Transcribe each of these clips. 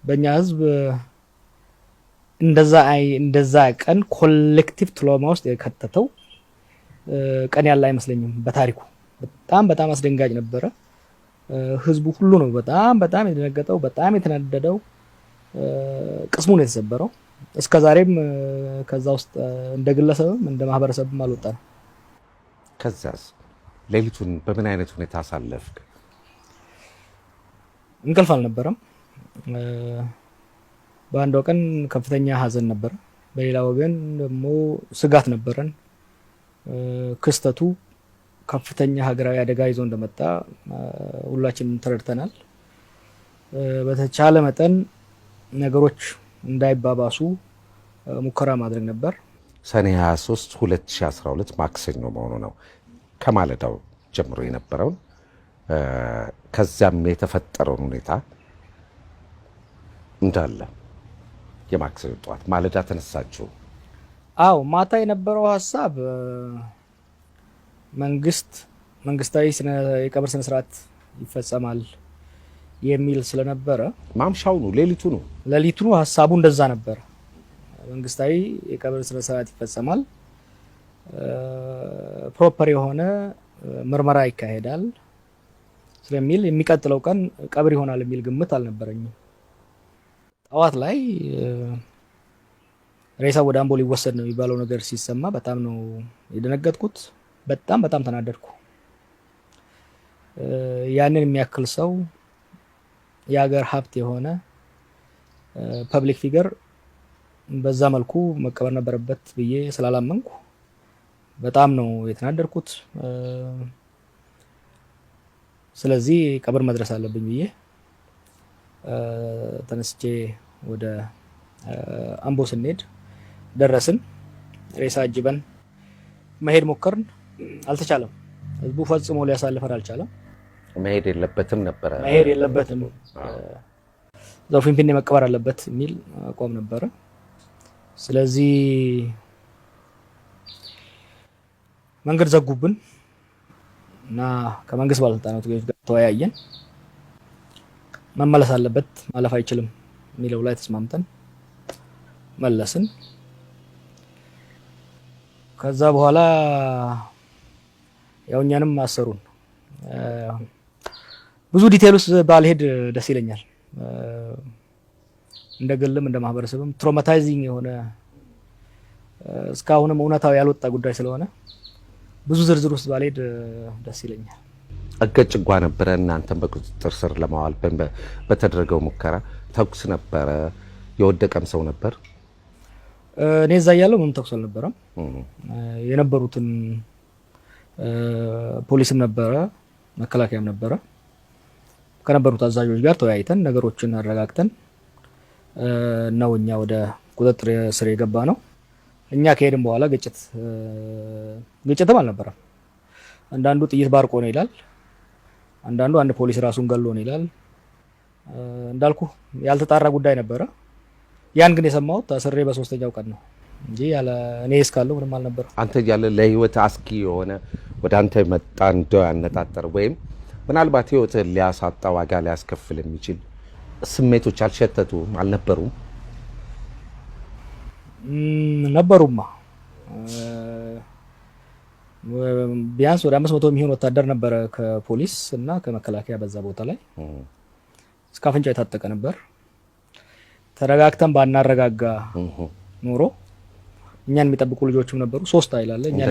በእኛ ህዝብ እንደዛ ቀን ኮሌክቲቭ ትሎማ ውስጥ የከተተው ቀን ያለ አይመስለኝም በታሪኩ። በጣም አስደንጋጭ ነበረ። ህዝቡ ሁሉ ነው በጣም የደነገጠው፣ በጣም የተናደደው፣ ቅስሙ ነው የተሰበረው። እስከዛሬም ከዛ ውስጥ እንደ ግለሰብም እንደ ማህበረሰብም አልወጣንም። ከዛስ ሌሊቱን በምን አይነት ሁኔታ አሳለፍክ? እንቅልፍ አልነበረም። በአንድ ወገን ከፍተኛ ሀዘን ነበር፣ በሌላ ወገን ደግሞ ስጋት ነበረን። ክስተቱ ከፍተኛ ሀገራዊ አደጋ ይዞ እንደመጣ ሁላችንም ተረድተናል። በተቻለ መጠን ነገሮች እንዳይባባሱ ሙከራ ማድረግ ነበር። ሰኔ 23 2012 ማክሰኞ መሆኑ ነው። ከማለዳው ጀምሮ የነበረውን ከዚያም የተፈጠረውን ሁኔታ እንዳለ የማክሰኞ ጠዋት ማለዳ ተነሳችሁ? አዎ፣ ማታ የነበረው ሀሳብ መንግስታዊ የቀብር ስነ ስርዓት ይፈጸማል የሚል ስለነበረ ማምሻው ነው ሌሊቱ ነው ሀሳቡ እንደዛ ነበር። መንግስታዊ የቀብር ስነ ስርዓት ይፈጸማል፣ ፕሮፐር የሆነ ምርመራ ይካሄዳል ስለሚል የሚቀጥለው ቀን ቀብር ይሆናል የሚል ግምት አልነበረኝም። ጠዋት ላይ ሬሳ ወደ አምቦ ሊወሰድ ነው የሚባለው ነገር ሲሰማ በጣም ነው የደነገጥኩት። በጣም ተናደድኩ። ያንን የሚያክል ሰው የሀገር ሀብት የሆነ ፐብሊክ ፊገር በዛ መልኩ መቀበር ነበረበት ብዬ ስላላመንኩ በጣም ነው የተናደድኩት። ስለዚህ ቀብር መድረስ አለብኝ ብዬ ተነስቼ ወደ አምቦ ስንሄድ ደረስን። ሬሳ አጅበን መሄድ ሞከርን፣ አልተቻለም። ህዝቡ ፈጽሞ ሊያሳልፈን አልቻለም። መሄድ የለበትም እዛው ፊንፊኔ መቀበር አለበት የሚል አቋም ነበረ። ስለዚህ መንገድ ዘጉብን እና ከመንግስት ባለስልጣናት ጋር ተወያየን። መመለስ አለበት ማለፍ አይችልም የሚለው ላይ ተስማምተን መለስን። ከዛ በኋላ ያው እኛንም አሰሩን። ብዙ ዲቴል ውስጥ ባልሄድ ደስ ይለኛል። እንደ ግልም እንደ ማህበረሰብም ትራውማታይዚንግ የሆነ እስካሁንም እውነታው ያልወጣ ጉዳይ ስለሆነ ብዙ ዝርዝር ውስጥ ባልሄድ ደስ ይለኛል። አገጭጓ ነበረ። እናንተም በቁጥጥር ስር ለማዋል በተደረገው ሙከራ ተኩስ ነበረ። የወደቀም ሰው ነበር? እኔ እዛ ያለው ምንም ተኩስ አልነበረም። የነበሩትን ፖሊስም ነበረ፣ መከላከያም ነበረ። ከነበሩት አዛዦች ጋር ተወያይተን ነገሮችን አረጋግተን ነው እኛ ወደ ቁጥጥር ስር የገባ ነው። እኛ ከሄድን በኋላ ግጭትም አልነበረም። አንዳንዱ ጥይት ባርቆ ነው ይላል፣ አንዳንዱ አንድ ፖሊስ ራሱን ገሎ ነው ይላል። እንዳልኩ ያልተጣራ ጉዳይ ነበረ። ያን ግን የሰማሁት ታስሬ በሶስተኛው ቀን ነው እንጂ ያለ እኔ እስካለሁ ምንም አልነበረም። አንተ ያለ ለህይወት አስጊ የሆነ ወደ አንተ መጣ እንደው ያነጣጠር ወይም ምናልባት ህይወትን ሊያሳጣ ዋጋ ሊያስከፍል የሚችል ስሜቶች አልሸተቱም? አልነበሩም? ነበሩማ። ቢያንስ ወደ 500 የሚሆን ወታደር ነበረ ከፖሊስ እና ከመከላከያ በዛ ቦታ ላይ። እስከ አፍንጫ የታጠቀ ነበር። ተረጋግተን ባናረጋጋ ኖሮ እኛን የሚጠብቁ ልጆችም ነበሩ። 3 ኃይል አለ። እኛን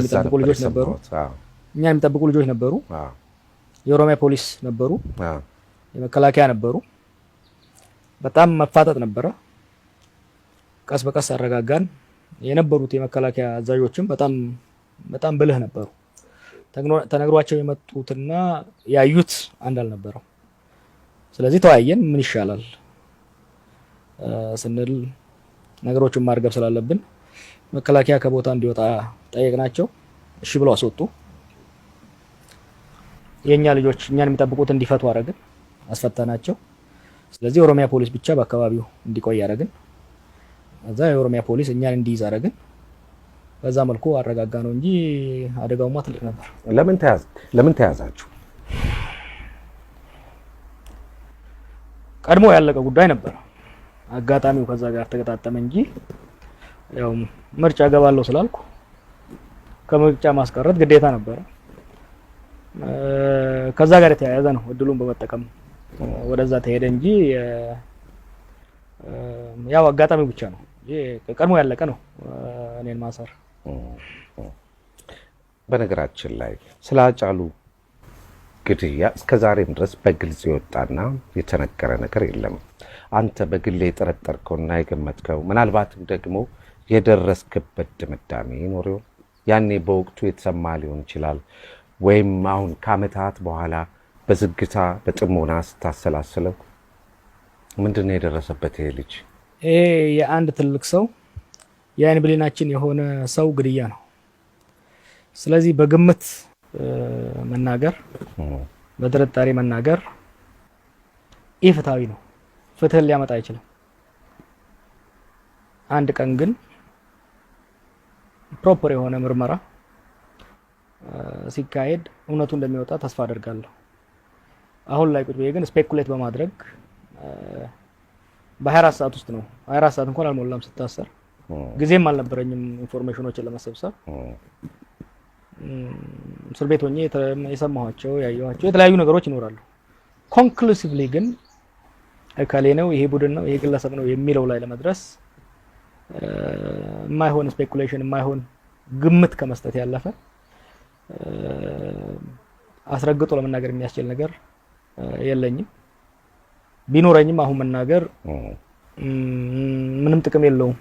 የሚጠብቁ ልጆች ነበሩ። የኦሮሚያ ፖሊስ ነበሩ፣ የመከላከያ ነበሩ። በጣም መፋጠጥ ነበረ። ቀስ በቀስ አረጋጋን። የነበሩት የመከላከያ አዛዦችም በጣም ብልህ ነበሩ። ተነግሯቸው የመጡትና ያዩት አንድ አልነበረም። ስለዚህ ተወያየን፣ ምን ይሻላል ስንል ነገሮችን ማርገብ ስላለብን መከላከያ ከቦታ እንዲወጣ ጠየቅናቸው። እሺ ብለው አስወጡ። የኛ ልጆች እኛን የሚጠብቁት እንዲፈቱ አረግን፣ አስፈታናቸው። ስለዚህ የኦሮሚያ ፖሊስ ብቻ በአካባቢው እንዲቆይ አረግን። እዛ የኦሮሚያ ፖሊስ እኛን እንዲይዝ አረግን። በዛ መልኩ አረጋጋ ነው እንጂ አደጋውማ ትልቅ ነበር። ለምን ተያዛችሁ? ቀድሞ ያለቀ ጉዳይ ነበር። አጋጣሚው ከዛ ጋር ተገጣጠመ እንጂ ያው ምርጫ ገባለሁ ስላልኩ ከምርጫ ማስቀረት ግዴታ ነበር። ከዛ ጋር የተያያዘ ነው እድሉን በመጠቀም ወደዛ ተሄደ እንጂ ያው አጋጣሚው ብቻ ነው እንጂ ቀድሞ ያለቀ ነው እኔን ማሰር። በነገራችን ላይ ስለ ሃጫሉ ግድያ እስከዛሬም ድረስ በግልጽ የወጣና የተነገረ ነገር የለም። አንተ በግል የጠረጠርከውና የገመትከው ምናልባትም ደግሞ የደረስክበት ድምዳሜ ኖሮ ያኔ በወቅቱ የተሰማ ሊሆን ይችላል፣ ወይም አሁን ከዓመታት በኋላ በዝግታ በጥሞና ስታሰላስለው ምንድነው የደረሰበት ይሄ ልጅ? ይሄ የአንድ ትልቅ ሰው የአይን ብሌናችን የሆነ ሰው ግድያ ነው። ስለዚህ በግምት መናገር፣ በጥርጣሬ መናገር ኢፍትሃዊ ነው፣ ፍትህን ሊያመጣ አይችልም። አንድ ቀን ግን ፕሮፐር የሆነ ምርመራ ሲካሄድ እውነቱ እንደሚወጣ ተስፋ አደርጋለሁ። አሁን ላይ ቁጭ ብዬ ግን ስፔኩሌት በማድረግ በ24 ሰዓት ውስጥ ነው 24 ሰዓት እንኳን አልሞላም ስታሰር፣ ጊዜም አልነበረኝም ኢንፎርሜሽኖችን ለመሰብሰብ። እስር ቤት ሆኜ የሰማኋቸው ያየኋቸው የተለያዩ ነገሮች ይኖራሉ። ኮንክሉሲቭሊ ግን እከሌ ነው ይሄ ቡድን ነው ይሄ ግለሰብ ነው የሚለው ላይ ለመድረስ የማይሆን ስፔኩሌሽን የማይሆን ግምት ከመስጠት ያለፈ አስረግጦ ለመናገር የሚያስችል ነገር የለኝም። ቢኖረኝም አሁን መናገር ምንም ጥቅም የለውም።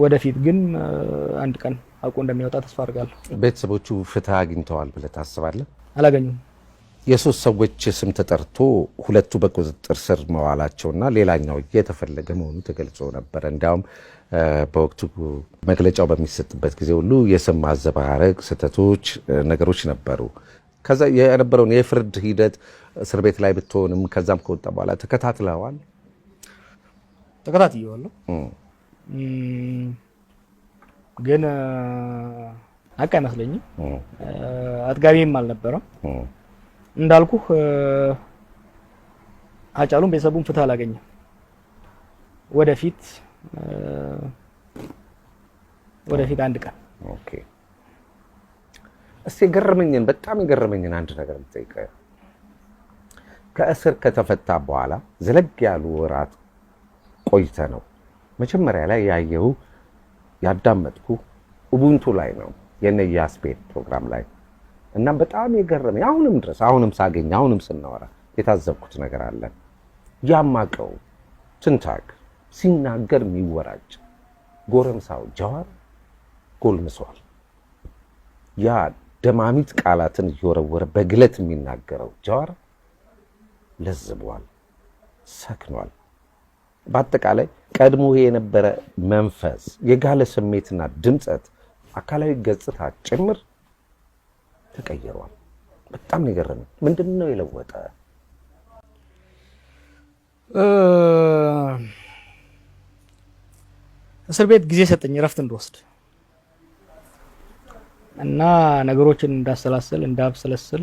ወደፊት ግን አንድ ቀን አውቆ እንደሚወጣ ተስፋ አድርጋለሁ። ቤተሰቦቹ ፍትህ አግኝተዋል ብለህ ታስባለህ? አላገኙም። የሶስት ሰዎች ስም ተጠርቶ ሁለቱ በቁጥጥር ስር መዋላቸውና ሌላኛው እየተፈለገ መሆኑ ተገልጾ ነበር። እንዲያውም በወቅቱ መግለጫው በሚሰጥበት ጊዜ ሁሉ የስም ማዘባረቅ ስህተቶች ነገሮች ነበሩ። ከዛ የነበረውን የፍርድ ሂደት እስር ቤት ላይ ብትሆንም ከዛም ከወጣ በኋላ ተከታትለዋል? ተከታትየዋለሁ። ግን ሀቅ አይመስለኝም። አጥጋቢም አልነበረም። እንዳልኩህ ሃጫሉም ቤተሰቡም ፍትህ አላገኘም። ወደፊት አንድ ቀን ኦኬ። እስቲ በጣም የገረመኝን አንድ ነገር ልጠይቅህ። ከእስር ከተፈታ በኋላ ዘለግ ያሉ ወራት ቆይተ ነው መጀመሪያ ላይ ያየው ያዳመጥኩ ኡቡንቱ ላይ ነው የነያስ ቤት ፕሮግራም ላይ እና በጣም የገረመኝ አሁንም ሳገኝ አሁንም ስናወራ የታዘብኩት ነገር አለ። ያማቀው ትንታግ ሲናገር የሚወራጭ ጎረምሳው ጃዋር ጎልምሷል። ያ ደማሚት ቃላትን እየወረወረ በግለት የሚናገረው ጃዋር ለዝቧል፣ ሰክኗል። በአጠቃላይ ቀድሞ የነበረ መንፈስ፣ የጋለ ስሜትና ድምጸት፣ አካላዊ ገጽታ ጭምር ተቀይሯል። በጣም ነው የገረመኝ። ምንድነው የለወጠ? እስር ቤት ጊዜ ሰጠኝ እረፍት እንድወስድ እና ነገሮችን እንዳሰላስል እንዳብሰለስል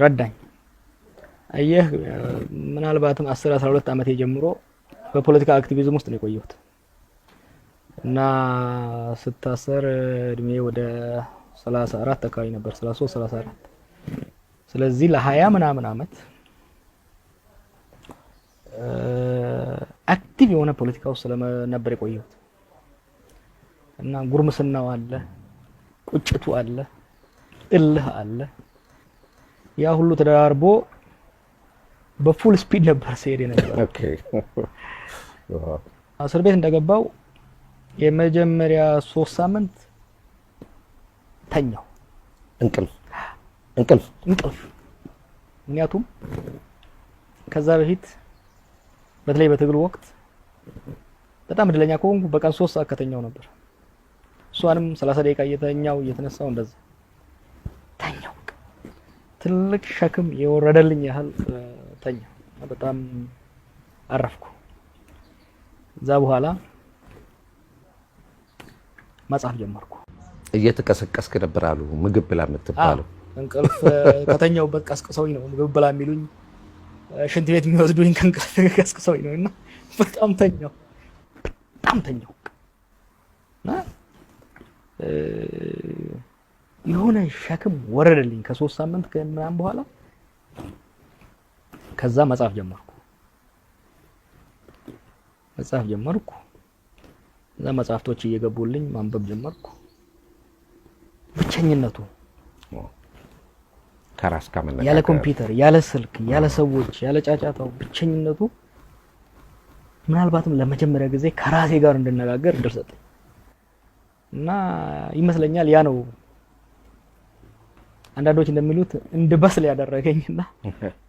ረዳኝ። አየህ ምናልባትም 10-12 ዓመት ጀምሮ በፖለቲካ አክቲቪዝም ውስጥ ነው የቆየሁት እና ስታሰር እድሜ ወደ 34 አካባቢ ነበር፣ 33-34። ስለዚህ ለ20 ምናምን ዓመት አክቲቭ የሆነ ፖለቲካ ውስጥ ነበር የቆየሁት እና ጉርምስናው አለ፣ ቁጭቱ አለ፣ እልህ አለ። ያ ሁሉ ተደራርቦ በፉል ስፒድ ነበር ሲሄድ ነበር። ኦኬ። እስር ቤት እንደገባው የመጀመሪያ 3 ሳምንት ተኛው። እንቅልፍ ምክንያቱም ከዛ በፊት በተለይ በትግል ወቅት በጣም እድለኛ ከሆንኩ በቀን 3 ሰዓት ከተኛው ነበር። እሷንም 30 ደቂቃ እየተነሳው እንደዛ ተኛው። ትልቅ ሸክም የወረደልኝ ያህል ተኛ። በጣም አረፍኩ። እዛ በኋላ መጻፍ ጀመርኩ። እየተቀሰቀስክ ነበር አሉ ምግብ ብላ የምትባለው? እንቅልፍ ከተኛውበት ቀስቅሰውኝ ነው ምግብ ብላ የሚሉኝ። ሽንት ቤት የሚወስዱኝ ከእንቅልፍ ቀስቅሰውኝ ነው እና በጣም ተኛው እና የሆነ ሸክም ወረደልኝ ከ3 ሳምንት ከምናምን በኋላ። ከዛ መጻፍ ጀመርኩ። እዛ መጽሐፍቶች እየገቡልኝ ማንበብ ጀመርኩ። ብቸኝነቱ ከራስ ጋር መነጋገር፣ ያለ ኮምፒውተር፣ ያለ ስልክ፣ ያለ ሰዎች፣ ያለ ጫጫታው ብቸኝነቱ ምናልባትም ለመጀመሪያ ጊዜ ከራሴ ጋር እንድነጋገር እድል ሰጠኝ እና ይመስለኛል ያ ነው አንዳንዶች እንደሚሉት እንድበስል ያደረገኝና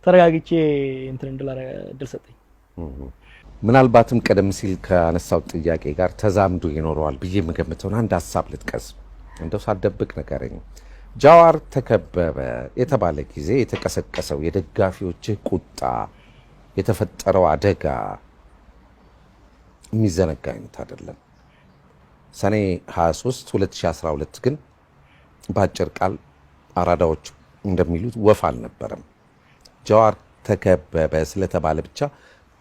ተረጋግቼ እንትን እድል ሰጠኝ። ምናልባትም ቀደም ሲል ከአነሳው ጥያቄ ጋር ተዛምዶ ይኖረዋል ብዬ የምገምተውን አንድ ሀሳብ ልጥቀስ፣ እንደው ሳትደብቅ ንገረኝ። ጃዋር ተከበበ የተባለ ጊዜ የተቀሰቀሰው የደጋፊዎችህ ቁጣ፣ የተፈጠረው አደጋ የሚዘነጋ አይነት አይደለም። ሰኔ 23 2012 ግን በአጭር ቃል አራዳዎች እንደሚሉት ወፍ አልነበረም። ጃዋር ተከበበ ስለተባለ ብቻ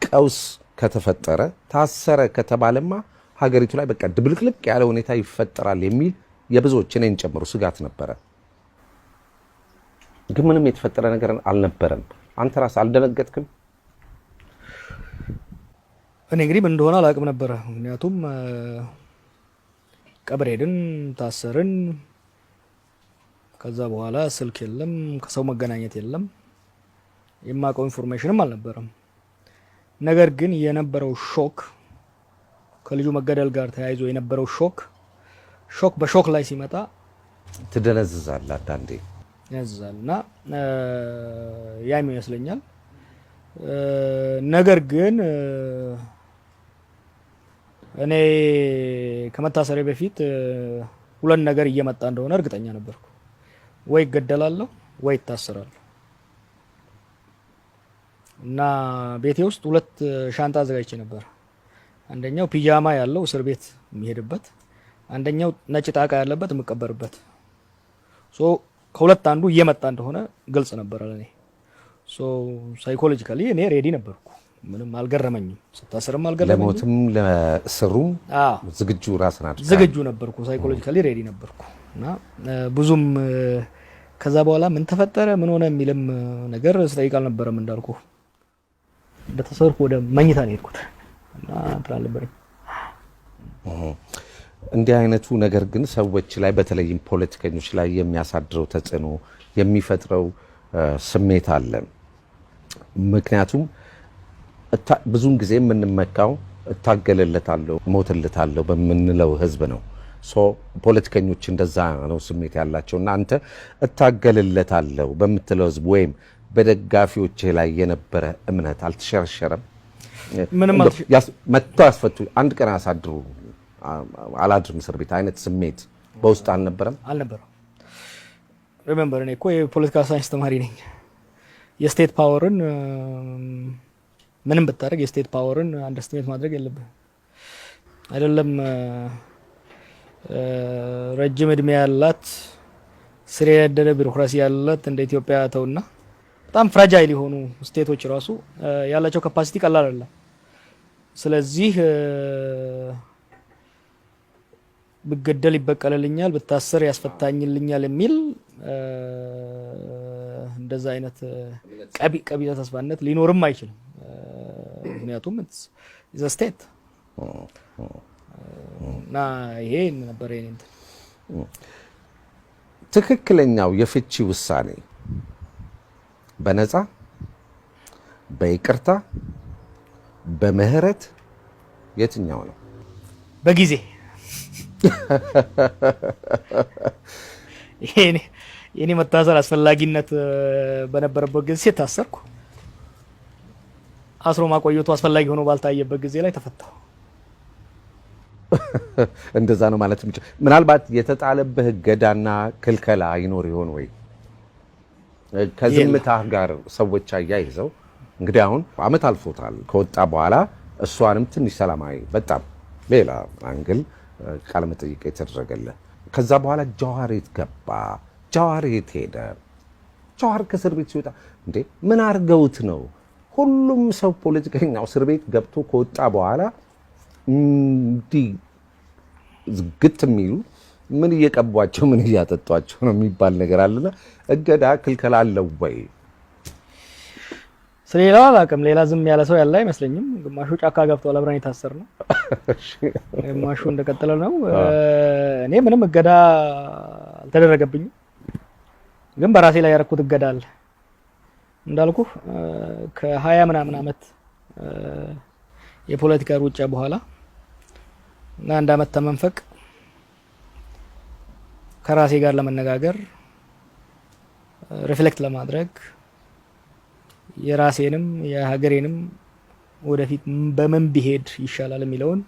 ቀውስ ከተፈጠረ፣ ታሰረ ከተባለማ ሀገሪቱ ላይ በቃ ድብልቅልቅ ያለ ሁኔታ ይፈጠራል የሚል የብዙዎች እኔን ጨምሮ ስጋት ነበረ። ግን ምንም የተፈጠረ ነገር አልነበረም። አንተ ራስህ አልደነገጥክም? እኔ እንግዲህ ምን እንደሆነ አላውቅም ነበረ። ምክንያቱም ቀብር ሄድን፣ ታሰርን። ከዛ በኋላ ስልክ የለም፣ ከሰው መገናኘት የለም፣ የማውቀው ኢንፎርሜሽንም አልነበረም። ነገር ግን የነበረው ሾክ ከልጁ መገደል ጋር ተያይዞ የነበረው ሾክ በሾክ ላይ ሲመጣ ትደነዝዛለህ፣ አንዳንዴ ያዝዛል እና ያም ይመስለኛል። ነገር ግን እኔ ከመታሰሬ በፊት ሁለት ነገር እየመጣ እንደሆነ እርግጠኛ ነበርኩ። ወይ እገደላለሁ ወይ እታሰራለሁ። እና ቤቴ ውስጥ 2 ሻንጣ አዘጋጅቼ ነበር። አንደኛው ፒጃማ ያለው እስር ቤት የሚሄድበት፣ አንደኛው ነጭ ጣቃ ያለበት የምቀበርበት። ከሁለት አንዱ እየመጣ እንደሆነ ግልጽ ነበር ለኔ። ሳይኮሎጂካሊ እኔ ሬዲ ነበርኩ። ምንም አልገረመኝም። ስታሰርም አልገረመኝም። ለሞትም ለእስሩም ዝግጁ ራስን አድርጋ ዝግጁ ነበርኩ። ሳይኮሎጂካሊ ሬዲ ነበርኩ እና ብዙም ከዛ በኋላ ምን ተፈጠረ ምን ሆነ የሚልም ነገር ስጠይቅ አልነበረም። እንዳልኩ እንደተሰርኩ ወደ መኝታ ነው የሄድኩት እና ትላለበኝ። እንዲህ አይነቱ ነገር ግን ሰዎች ላይ በተለይም ፖለቲከኞች ላይ የሚያሳድረው ተጽዕኖ የሚፈጥረው ስሜት አለ። ምክንያቱም ብዙውን ጊዜ የምንመካው እታገልለታለሁ ሞትለታለሁ በምንለው ህዝብ ነው። ፖለቲከኞች እንደዛ ነው ስሜት ያላቸው እና አንተ እታገልለታለሁ በምትለው ህዝብ ወይም በደጋፊዎች ላይ የነበረ እምነት አልተሸረሸረም? ምንም መጥተው ያስፈቱ አንድ ቀን ያሳድሩ አላድርም እስር ቤት አይነት ስሜት በውስጥ አልነበረም? አልነበረም። ሪሜምበር እኔ እኮ የፖለቲካ ሳይንስ ተማሪ ነኝ። የስቴት ፓወርን ምንም ብታደርግ የስቴት ፓወርን አንደርስቲሜት ማድረግ የለብህ አይደለም። ረጅም እድሜ ያላት ስር የነደደ ቢሮክራሲ ያላት እንደ ኢትዮጵያ ተውና በጣም ፍራጃይል የሆኑ ስቴቶች ራሱ ያላቸው ካፓሲቲ ቀላል አይደለም። ስለዚህ ብገደል ይበቀልልኛል፣ ብታሰር ያስፈታኝልኛል የሚል እንደዛ አይነት ቀቢጸ ተስፋነት ሊኖርም አይችልም። ምክንያቱም ኢዝ ስቴት እና ይሄ ነበር የኔ እንትን። ትክክለኛው የፍቺ ውሳኔ በነፃ በይቅርታ በምህረት የትኛው ነው? በጊዜ የኔ መታሰር አስፈላጊነት በነበረበት ጊዜ ታሰርኩ። አስሮ ማቆየቱ አስፈላጊ ሆኖ ባልታየበት ጊዜ ላይ ተፈታሁ። እንደዛ ነው ማለት ነው። ምናልባት የተጣለብህ እገዳና ክልከላ ይኖር ይሆን ወይ? ከዝምታ ጋር ሰዎች አያይዘው እንግዲህ አሁን አመት አልፎታል ከወጣ በኋላ እሷንም ትንሽ ሰላማዊ በጣም ሌላ አንግል ቃለ መጠይቅ የተደረገለ ከዛ በኋላ ጃዋር የት ገባ? ጃዋር የት ሄደ? ጃዋር ከእስር ቤት ሲወጣ እንዴ ምን አርገውት ነው? ሁሉም ሰው ፖለቲከኛው እስር ቤት ገብቶ ከወጣ በኋላ እንዲህ ዝግት የሚሉ ምን እየቀቧቸው ምን እያጠጧቸው ነው የሚባል ነገር አለና እገዳ ክልከላ አለው ወይ? ስለሌላው አላውቅም። ሌላ ዝም ያለ ሰው ያለ አይመስለኝም። ግማሹ ጫካ ገብቷል፣ አብረን የታሰር ነው። ግማሹ እንደቀጠለ ነው። እኔ ምንም እገዳ አልተደረገብኝም፣ ግን በራሴ ላይ ያደረኩት እገዳ አለ። እንዳልኩ ከ20 ምናምን ዓመት የፖለቲካ ሩጫ በኋላ እና 1 ዓመት ተመንፈቅ ከራሴ ጋር ለመነጋገር ሪፍሌክት ለማድረግ የራሴንም የሀገሬንም ወደፊት በምን ቢሄድ ይሻላል የሚለውን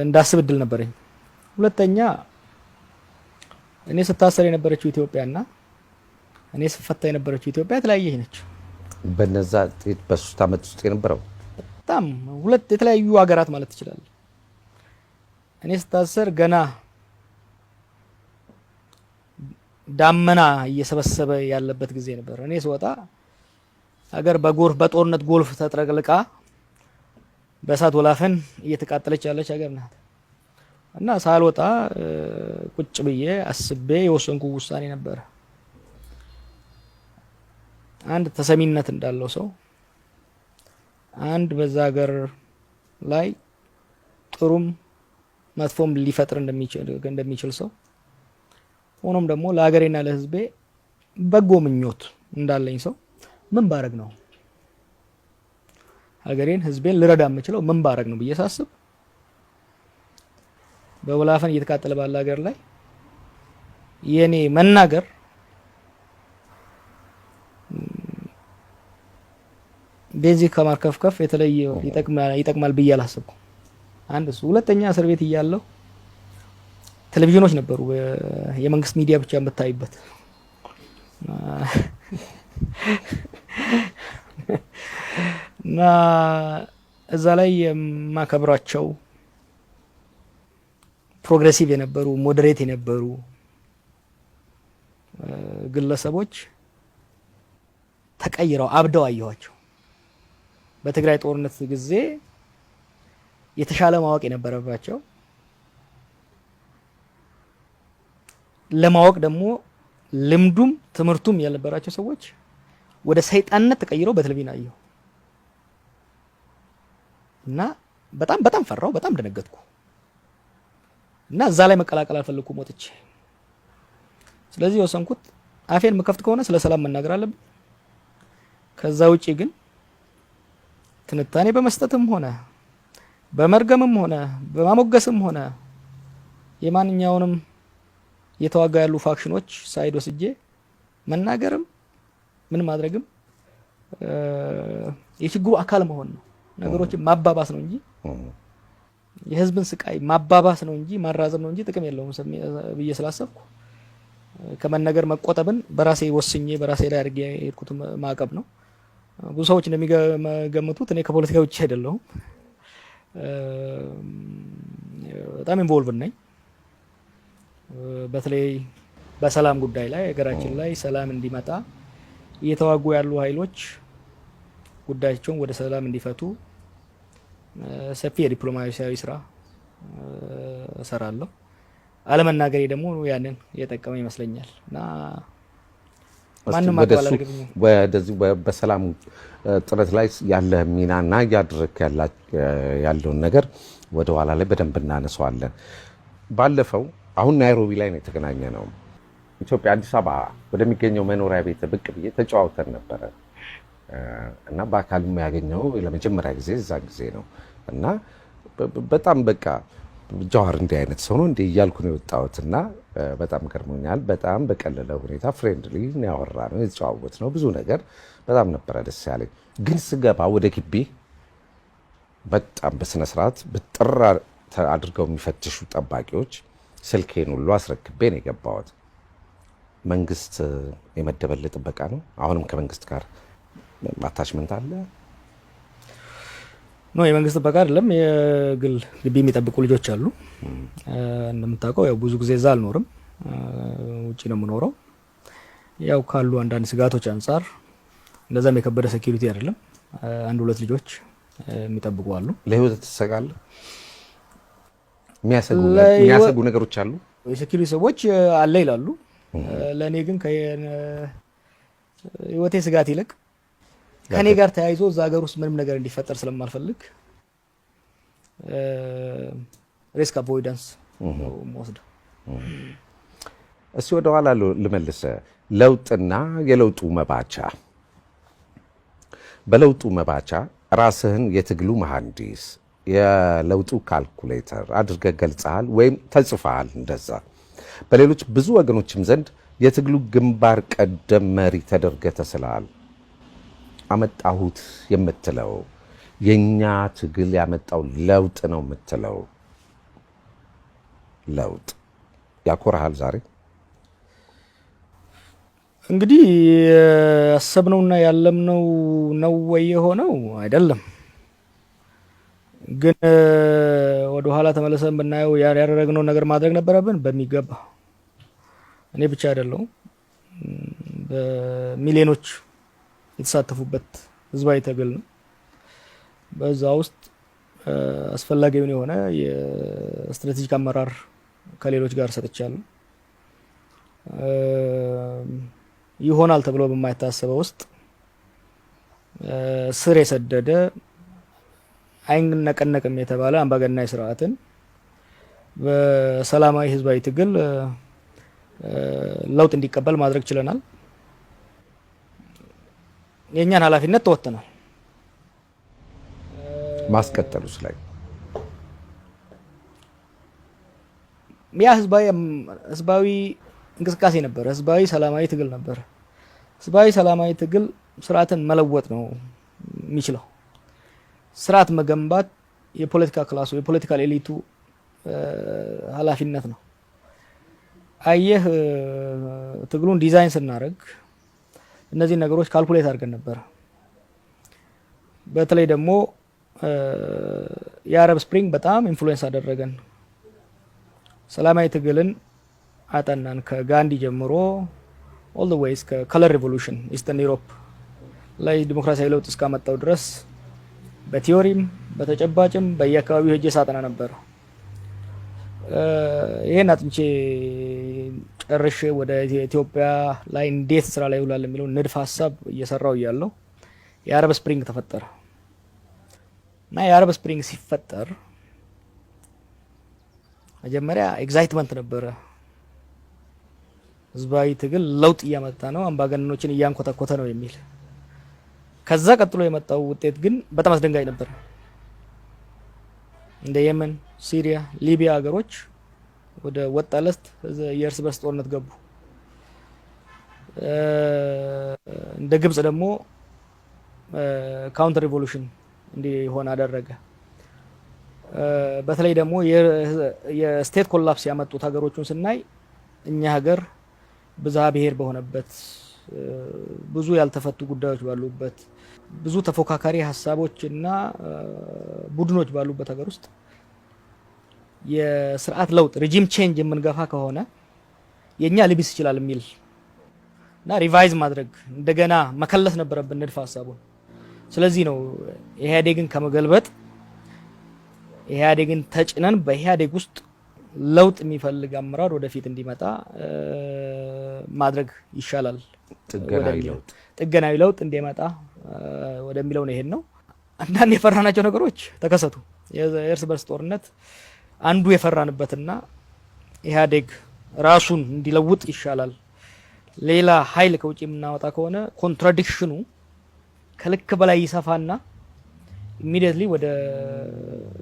እንዳስብ እድል ነበረኝ። ሁለተኛ እኔ ስታሰር የነበረችው ኢትዮጵያና እኔ ስፈታ የነበረችው ኢትዮጵያ የተለያየች ነች። በነዛ በ3 ዓመት ውስጥ የነበረው በጣም ሁለት የተለያዩ ሀገራት ማለት ትችላለህ። እኔ ስታሰር ገና ዳመና እየሰበሰበ ያለበት ጊዜ ነበር። እኔ ስወጣ ሀገር በጦርነት ጎልፍ ተጥለቅልቃ በእሳት ወላፈን እየተቃጠለች ያለች ሀገር ናት እና ሳልወጣ ቁጭ ብዬ አስቤ የወሰንኩ ውሳኔ ነበር። አንድ ተሰሚነት እንዳለው ሰው፣ አንድ በዛ ሀገር ላይ ጥሩም መጥፎም ሊፈጥር እንደሚችል ሰው፣ ሆኖም ደግሞ ለሀገሬና ለሕዝቤ በጎ ምኞት እንዳለኝ ሰው ምን ባረግ ነው ሀገሬን ሕዝቤን ልረዳ የምችለው ምን ባረግ ነው ብዬ ሳስብ በወላፈን እየተቃጠለ ባለ ሀገር ላይ የኔ መናገር ቤንዚን ከማርከፍከፍ የተለየ ይጠቅማል ብዬ አላሰብኩም። አንድ እሱ። ሁለተኛ እስር ቤት እያለሁ ቴሌቪዥኖች ነበሩ፣ የመንግስት ሚዲያ ብቻ የምታይበት እና እዛ ላይ የማከብራቸው ፕሮግሬሲቭ የነበሩ ሞዴሬት የነበሩ ግለሰቦች ተቀይረው አብደው አየኋቸው። በትግራይ ጦርነት ጊዜ የተሻለ ማወቅ የነበረባቸው ለማወቅ ደግሞ ልምዱም ትምህርቱም ያልነበራቸው ሰዎች ወደ ሰይጣንነት ተቀይረው በቴሌቪዥን አየሁ እና በጣም ፈራው፣ በጣም ደነገጥኩ እና እዛ ላይ መቀላቀል አልፈለኩም ወጥቼ። ስለዚህ ወሰንኩት አፌን መከፍት ከሆነ ስለ ሰላም መናገር አለብኝ። ከዛ ውጪ ግን ትንታኔ በመስጠትም ሆነ በመርገምም ሆነ በማሞገስም ሆነ የማንኛውንም የተዋጋ ያሉ ፋክሽኖች ሳይድ ወስጄ መናገርም ምን ማድረግም የችግሩ አካል መሆን ነው። ነገሮችን ማባባስ ነው እንጂ የህዝብን ስቃይ ማባባስ ነው እንጂ ማራዘም ነው እንጂ ጥቅም የለውም ብዬ ስላሰብኩ ከመነገር መቆጠብን በራሴ ወስኜ በራሴ ላይ አድርጌ የሄድኩት ማዕቀብ ነው። ብዙ ሰዎች እንደሚገምቱት እኔ ከፖለቲካ ውጭ አይደለሁም። በጣም ኢንቮልቭ ነኝ። በተለይ በሰላም ጉዳይ ላይ ሀገራችን ላይ ሰላም እንዲመጣ እየተዋጉ ያሉ ኃይሎች ጉዳያቸውን ወደ ሰላም እንዲፈቱ ሰፊ የዲፕሎማሲያዊ ስራ እሰራለሁ። አለመናገሬ ደግሞ ያንን የጠቀመ ይመስለኛል እና ማንም ወደዚህ በሰላም ጥረት ላይ ያለ ሚናና እያደረክ ያለውን ነገር ወደ ኋላ ላይ በደንብ እናነሳዋለን። ባለፈው አሁን ናይሮቢ ላይ ነው የተገናኘ ነው። ኢትዮጵያ አዲስ አበባ ወደሚገኘው መኖሪያ ቤት ብቅ ብዬ ተጨዋውተን ነበረ እና በአካል ያገኘው ለመጀመሪያ ጊዜ እዛ ጊዜ ነው እና በጣም በቃ ጃዋር እንዲህ አይነት ሰው ነው እንዴ እያልኩ ነው የወጣሁት እና በጣም ገርሞኛል። በጣም በቀለለ ሁኔታ ፍሬንድሊ ያወራ ነው የተጨዋወት ነው ብዙ ነገር በጣም ነበረ ደስ ያለኝ። ግን ስገባ ወደ ግቢ በጣም በስነ ስርዓት በጥራ አድርገው የሚፈትሹ ጠባቂዎች ስልኬን ሁሉ አስረክቤ ነው የገባሁት። መንግስት የመደበለ ጥበቃ ነው። አሁንም ከመንግስት ጋር አታችመንት አለ ነው? የመንግስት ጥበቃ አይደለም፣ የግል ግቢ የሚጠብቁ ልጆች አሉ። እንደምታውቀው ያው ብዙ ጊዜ እዛ አልኖርም፣ ውጪ ነው የምኖረው። ያው ካሉ አንዳንድ ስጋቶች አንጻር እንደዛም የከበደ ሴኩሪቲ አይደለም። አንድ ሁለት ልጆች የሚጠብቁ አሉ። ለህይወት ትሰጋለህ? የሚያሰጉ ነገሮች አሉ። የሴኩሪቲ ሰዎች አለ ይላሉ። ለእኔ ግን ከህይወቴ ስጋት ይልቅ ከኔ ጋር ተያይዞ እዛ ሀገር ውስጥ ምንም ነገር እንዲፈጠር ስለማልፈልግ ሪስክ አቮይዳንስ ወስደው። እስቲ ወደ ኋላ ልመልሰ። ለውጥና የለውጡ መባቻ። በለውጡ መባቻ ራስህን የትግሉ መሐንዲስ፣ የለውጡ ካልኩሌተር አድርገህ ገልጸሃል ወይም ተጽፈሃል። እንደዛ በሌሎች ብዙ ወገኖችም ዘንድ የትግሉ ግንባር ቀደም መሪ ተደርገህ ተስለሃል። አመጣሁት የምትለው የኛ ትግል ያመጣው ለውጥ ነው የምትለው ለውጥ ያኮራሃል ዛሬ? እንግዲህ ያሰብነውና ያለምነው ነው ወይ የሆነው አይደለም። ግን ወደ ኋላ ተመለሰን ብናየው ያደረግነው ነገር ማድረግ ነበረብን በሚገባ። እኔ ብቻ አይደለሁም፣ በሚሊዮኖች የተሳተፉበት ህዝባዊ ትግል ነው። በዛ ውስጥ አስፈላጊውን የሆነ የስትራቴጂክ አመራር ከሌሎች ጋር ሰጥቻለሁ። ይሆናል ተብሎ በማይታሰበው ውስጥ ስር የሰደደ አይነቀነቅም የተባለ አምባገነናዊ ስርዓትን በሰላማዊ ህዝባዊ ትግል ለውጥ እንዲቀበል ማድረግ ችለናል። የኛን ኃላፊነት ተወጥተናል። ማስቀጠሉስ ላይ ያ ህዝባዊ እንቅስቃሴ ነበር። ህዝባዊ ሰላማዊ ትግል ነበር። ህዝባዊ ሰላማዊ ትግል ስርዓትን መለወጥ ነው የሚችለው። ስርዓት መገንባት የፖለቲካ ክላሱ የፖለቲካል ኤሊቱ ኃላፊነት ነው። አየህ፣ ትግሉን ዲዛይን ስናደርግ እነዚህ ነገሮች ካልኩሌት አድርገን ነበር። በተለይ ደግሞ የአረብ ስፕሪንግ በጣም ኢንፍሉዌንስ አደረገን። ሰላማዊ ትግልን አጠናን ከጋንዲ ጀምሮ ኦል ዘ ዌይስ ከከለር ሪቮሉሽን ኢስተርን ዩሮፕ ላይ ዲሞክራሲያዊ ለውጥ እስካመጣው ድረስ በቲዮሪም በተጨባጭም በየአካባቢው ሄጄ ሳጠና ነበር። ይሄን አጥንቼ ጨርሼ ወደ ኢትዮጵያ ላይ እንዴት ስራ ላይ ይውላል የሚለው ንድፍ ሀሳብ እየሰራው እያለሁ የአረብ ስፕሪንግ ተፈጠረ እና የአረብ ስፕሪንግ ሲፈጠር መጀመሪያ ኤግዛይትመንት ነበረ። ህዝባዊ ትግል ለውጥ እያመጣ ነው፣ አምባገነኖችን እያንኮተኮተ ነው የሚል። ከዛ ቀጥሎ የመጣው ውጤት ግን በጣም አስደንጋጭ ነበር። እንደ የመን፣ ሲሪያ፣ ሊቢያ ሀገሮች ወደ ወጣለት የእርስ በርስ ጦርነት ገቡ። እንደ ግብጽ ደግሞ ካውንተር ሪቮሉሽን እንዲሆን አደረገ። በተለይ ደግሞ የስቴት ኮላፕስ ያመጡት ሀገሮችን ስናይ እኛ ሀገር ብዝሃ ብሔር በሆነበት ብዙ ያልተፈቱ ጉዳዮች ባሉበት ብዙ ተፎካካሪ ሀሳቦች እና ቡድኖች ባሉበት ሀገር ውስጥ የስርዓት ለውጥ ሪጂም ቼንጅ የምንገፋ ከሆነ የኛ ሊብስ ይችላል የሚል እና ሪቫይዝ ማድረግ እንደገና መከለስ ነበረብን ንድፍ ሀሳቡን። ስለዚህ ነው ኢህአዴግን ከመገልበጥ ኢህአዴግን ተጭነን በኢህአዴግ ውስጥ ለውጥ የሚፈልግ አመራር ወደፊት እንዲመጣ ማድረግ ይሻላል፣ ጥገናዊ ለውጥ እንዲመጣ ወደሚለው ነው። ይሄን ነው። አንዳንድ የፈራናቸው ነገሮች ተከሰቱ። የእርስ በርስ ጦርነት አንዱ የፈራንበትና ኢህአዴግ ራሱን እንዲለውጥ ይሻላል፣ ሌላ ኃይል ከውጭ የምናወጣ ከሆነ ኮንትራዲክሽኑ ከልክ በላይ ይሰፋና ኢሚዲየትሊ ወደ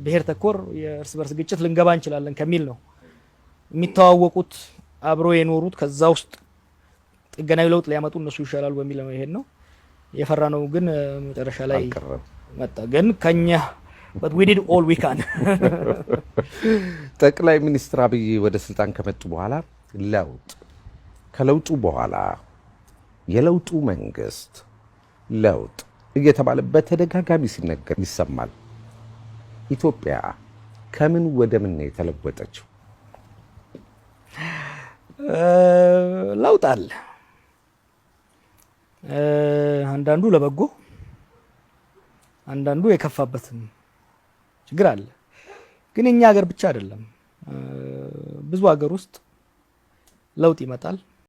ብሔር ተኮር የእርስ በርስ ግጭት ልንገባ እንችላለን ከሚል ነው። የሚተዋወቁት አብሮ የኖሩት ከዛ ውስጥ ጥገናዊ ለውጥ ሊያመጡ እነሱ ይሻላል በሚል ነው። ይሄን ነው የፈራነው። ግን መጨረሻ ላይ መጣ። ግን ከኛ but we did all we can። ጠቅላይ ሚኒስትር አብይ ወደ ስልጣን ከመጡ በኋላ ለውጥ፣ ከለውጡ በኋላ የለውጡ መንግስት ለውጥ እየተባለ በተደጋጋሚ ሲነገር ይሰማል። ኢትዮጵያ ከምን ወደ ምን ነው የተለወጠችው? ለውጥ አለ። አንዳንዱ ለበጎ፣ አንዳንዱ የከፋበትም ችግር አለ። ግን እኛ ሀገር ብቻ አይደለም፣ ብዙ ሀገር ውስጥ ለውጥ ይመጣል።